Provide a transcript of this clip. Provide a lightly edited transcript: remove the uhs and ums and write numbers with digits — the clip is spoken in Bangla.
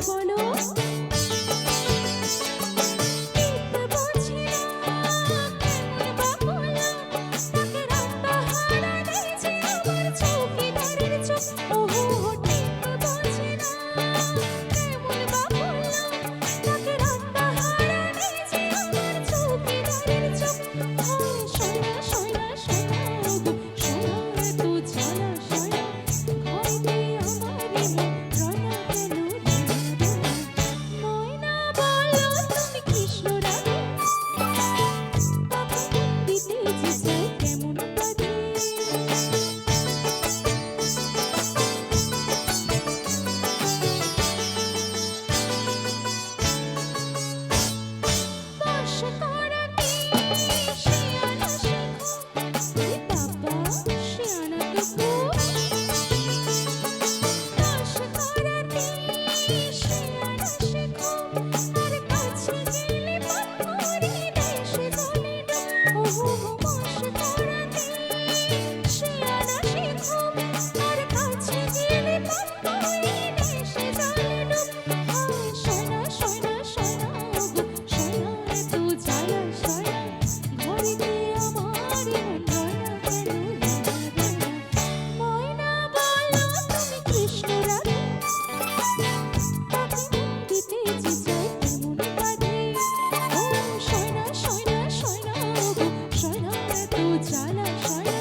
বলো দেখতে বুঝি না কেমন বা হলাম তাকে রান্না হারা দিয়েছে আমার চৌকিদারের চোখ ওহো দেখতে বুঝি না কেমন বা হলাম তাকে রান্না হারা দিয়েছে আমার চৌকিদারের চোখ হায় শোনা শোনা শোনা ওগো শোনা এত জ্বালা শোনা ঘরে আমার এমন রানা কেন ময়না বলো তুমি কৃষ্ণ রাধে তাকে দিতে যে চাই কেমন বাদে বশ করাতে শিয়ানা শেখো এ বাবা শিয়ানা তো খুব বশ করাতে শিয়ানা শেখো আর কাছে গেলে পাপ করে দেশে চলে ওহো বশ করাতে শিয়ানা শেখো আর কাছে গেলে পাপ করে দেশে চলে হায় শোনা শোনা শোনা ওগো শোনা এত জ্বালা শোনা ঘরেতে আমার এমন রানা কেন রানা ময়না বলো তুমি কৃষ্ণ রাধে তাকে দিতে যে চাই কেমন বাদে ও শোনা শোনা শোনা ওগো শোনা এত জ্বালা শোনা